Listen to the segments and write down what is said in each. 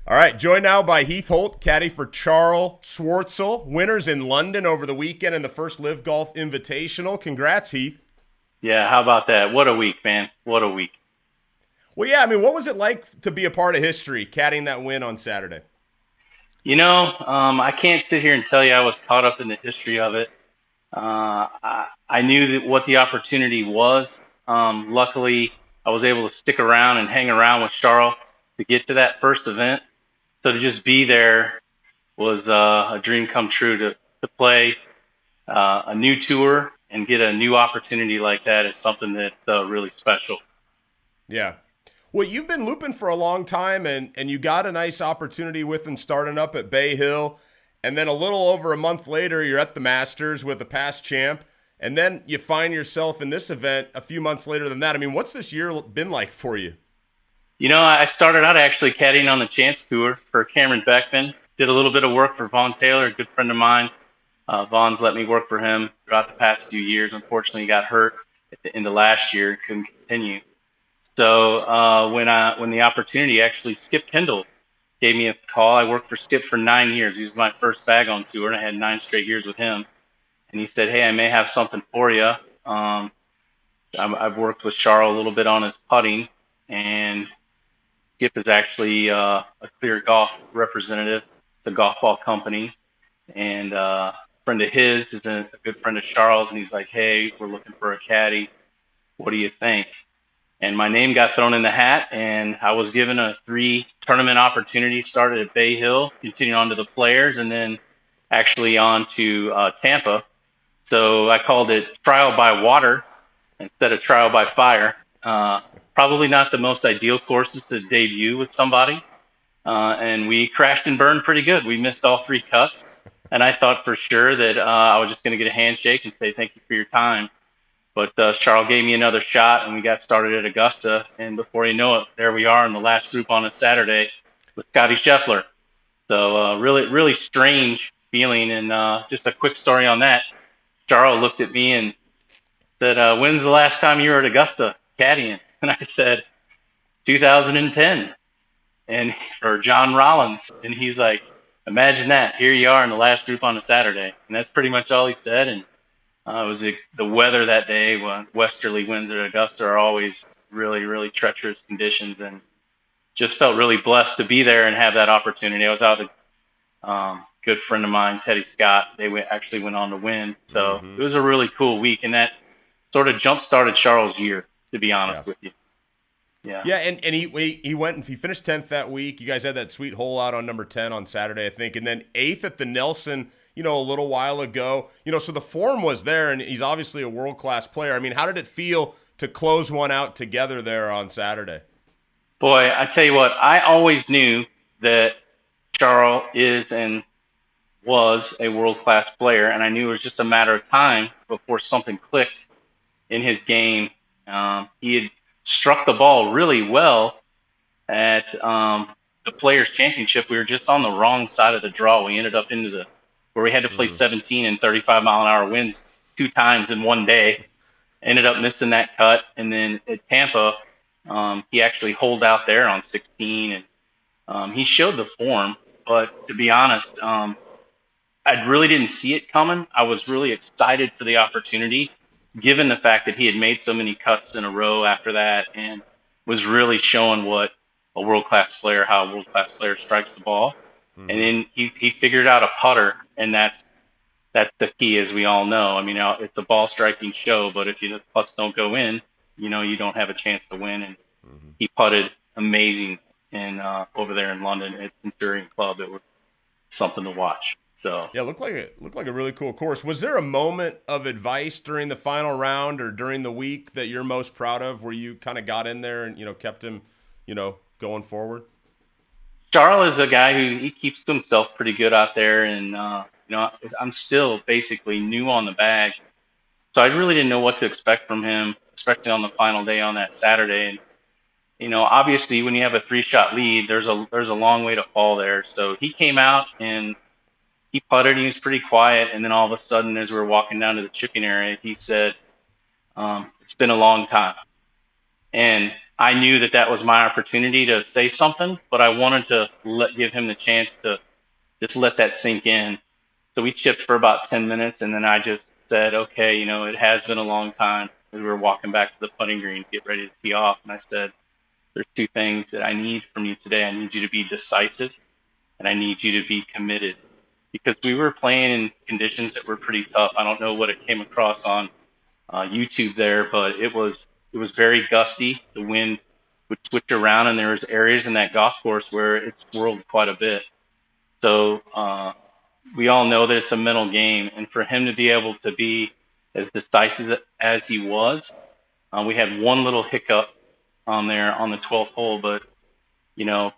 All right, joined now by Heath Holt, caddy for Charl Schwartzel. Winners in London over the weekend in the first LIV Golf Invitational. Congrats, Heath. Yeah, how about that? What a week, man. What a week. Well, yeah, I mean, what was it like to be a part of history, caddying that win on Saturday? I can't sit here and tell you I was caught up in the history of it. I knew that what the opportunity was. Luckily, I was able to stick around and hang around with Charl to get to that first event. So to just be there was a dream come true to play a new tour and get a new opportunity like that is something that's really special. Yeah. Well, you've been looping for a long time, and you got a nice opportunity with them starting up at Bay Hill. And then a little over a month later, you're at the Masters with a past champ. And then you find yourself in this event a few months later than that. I mean, what's this year been like for you? I started out actually caddying on the Champs Tour for Cameron Beckman. Did a little bit of work for Vaughn Taylor, a good friend of mine. Vaughn's let me work for him throughout the past few years. Unfortunately, he got hurt at the end of last year, couldn't continue. So when the opportunity, actually, Skip Kendall gave me a call. I worked for Skip for 9 years. He was my first bag on tour, and I had 9 straight years with him. And he said, "Hey, I may have something for you." I've worked with Charl a little bit on his putting, and Skip is actually a Clear Golf representative. It's a golf ball company, and a friend of his is a good friend of Charles, and he's like, "Hey, we're looking for a caddy. What do you think?" And my name got thrown in the hat, and I was given a 3 tournament opportunity. Started at Bay Hill, continued on to the Players, and then actually on to Tampa. So I called it trial by water instead of trial by fire. Probably not the most ideal courses to debut with somebody. And we crashed and burned pretty good. We missed all 3 cuts. And I thought for sure that I was just going to get a handshake and say thank you for your time. But Charl gave me another shot, and we got started at Augusta. And before you know it, there we are in the last group on a Saturday with Scotty Scheffler. So really, really strange feeling. And just a quick story on that. Charl looked at me and said, "When's the last time you were at Augusta caddying?" And I said, 2010. And for John Rollins. And he's like, "Imagine that. Here you are in the last group on a Saturday." And that's pretty much all he said. And it was the weather that day. When westerly winds at Augusta are always really, really treacherous conditions, and just felt really blessed to be there and have that opportunity. I was out with a good friend of mine, Teddy Scott. Actually went on to win, so it was a really cool week, and that sort of jump started Charles' year, to be honest with you. Yeah. Yeah, and he went and he finished 10th that week. You guys had that sweet hole out on number 10 on Saturday, I think, and then 8th at the Nelson, a little while ago. So the form was there, and he's obviously a world-class player. I mean, how did it feel to close one out together there on Saturday? Boy, I tell you what, I always knew that Charles is and was a world-class player, and I knew it was just a matter of time before something clicked in his game. He had struck the ball really well at the Players Championship. We were just on the wrong side of the draw. We ended up into where we had to play 17 and 35-mile-an-hour winds 2 times in one day. Ended up missing that cut. And then at Tampa, he actually holed out there on 16, and he showed the form. But to be honest, I really didn't see it coming. I was really excited for the opportunity, given the fact that he had made so many cuts in a row after that and was really showing what a world-class player, how a world-class player strikes the ball. And then he figured out a putter, and that's the key, as we all know. I mean, it's a ball striking show, but if the putts don't go in, you don't have a chance to win. And he putted amazing over there in London at Centurion Club. It was something to watch. So yeah, looked like a really cool course. Was there a moment of advice during the final round or during the week that you're most proud of, where you kind of got in there and kept him, going forward? Charl is a guy who he keeps to himself pretty good out there, and I'm still basically new on the bag, so I really didn't know what to expect from him, especially on the final day on that Saturday. And obviously, when you have a 3-shot lead, there's a long way to fall there. So he came out and he putted. He was pretty quiet, and then all of a sudden, as we were walking down to the chipping area, he said, "It's been a long time." And I knew that that was my opportunity to say something, but I wanted to give him the chance to just let that sink in. So we chipped for about 10 minutes, and then I just said, okay, it has been a long time. We were walking back to the putting green to get ready to tee off, and I said, there's two things that I need from you today. I need you to be decisive, and I need you to be committed. Because we were playing in conditions that were pretty tough. I don't know what it came across on YouTube there, but it was very gusty. The wind would switch around, and there was areas in that golf course where it swirled quite a bit. So we all know that it's a mental game, and for him to be able to be as decisive as he was, we had one little hiccup on there on the 12th hole, but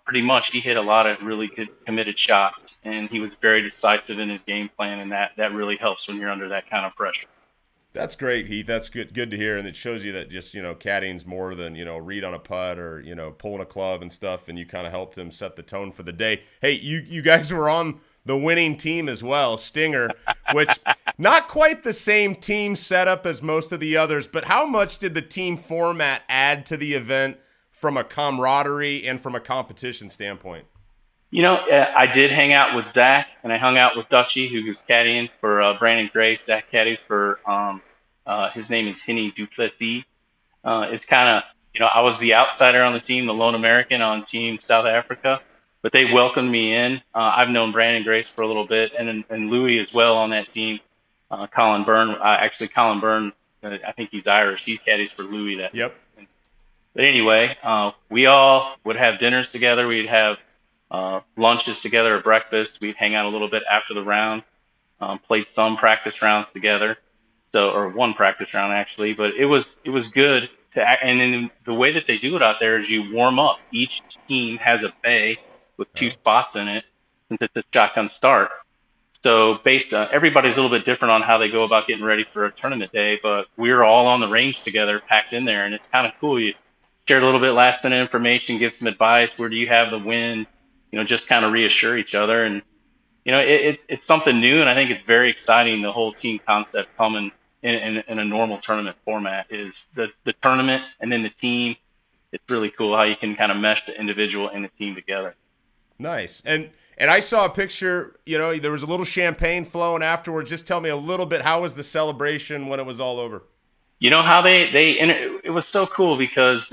pretty much he hit a lot of really good committed shots, and he was very decisive in his game plan, and that really helps when you're under that kind of pressure. That's great, Heath. That's good to hear, and it shows you that just caddying's more than read on a putt or pulling a club and stuff. And you kind of helped him set the tone for the day. Hey, you guys were on the winning team as well, Stinger, which not quite the same team setup as most of the others. But how much did the team format add to the event from a camaraderie and from a competition standpoint? I did hang out with Zach, and I hung out with Dutchie, who was caddying for Brandon Grace. Zach caddies for his name is Henny Duplessis. It's kind of, I was the outsider on the team, the lone American on Team South Africa, but they welcomed me in. I've known Brandon Grace for a little bit, and Louis as well on that team. Colin Byrne, Colin Byrne, I think he's Irish. He caddies for Louis. Yep. But anyway, we all would have dinners together. We'd have lunches together or breakfast. We'd hang out a little bit after the round, played some practice rounds together. Or one practice round actually, but it was good to act. And then the way that they do it out there is you warm up. Each team has a bay with two spots in it, since it's a shotgun start. So based on everybody's a little bit different on how they go about getting ready for a tournament day, but we're all on the range together, packed in there, and it's kind of cool. You shared a little bit last minute information, give some advice. Where do you have the wind? Just kind of reassure each other, and it's something new, and I think it's very exciting. The whole team concept coming in a normal tournament format is the tournament and then the team. It's really cool how you can kind of mesh the individual and the team together. Nice. And I saw a picture, there was a little champagne flowing afterwards. Just tell me a little bit, how was the celebration when it was all over? How it was so cool because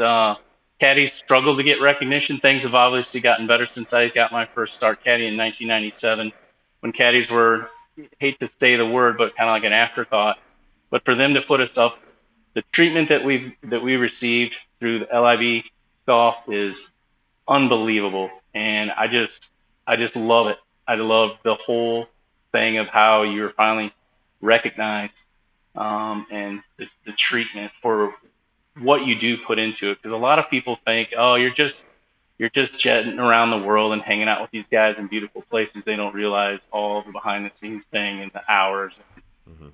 caddies struggled to get recognition. Things have obviously gotten better since I got my first start caddy in 1997, when caddies were, hate to say the word, but kind of like an afterthought. But for them to put us up, the treatment that we received through the LIV Golf is unbelievable, and I just love it. I love the whole thing of how you're finally recognized, and the treatment for what you do put into it. Because a lot of people think, oh, you're just jetting around the world and hanging out with these guys in beautiful places. They don't realize all the behind the scenes thing and the hours,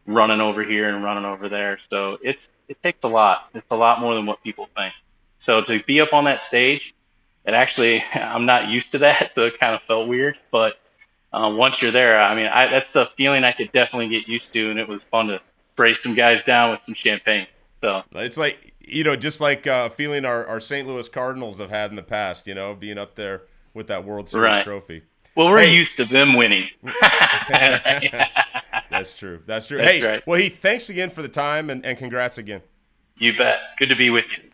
running over here and running over there. So it takes a lot. It's a lot more than what people think. So to be up on that stage, and actually I'm not used to that, so it kind of felt weird. But once you're there, that's a feeling I could definitely get used to, and it was fun to spray some guys down with some champagne. So it's like, just like feeling our St. Louis Cardinals have had in the past, being up there with that World Series trophy. Well, we're used to them winning. That's true. That's hey, right. Well, Heath, thanks again for the time, and congrats again. You bet. Good to be with you.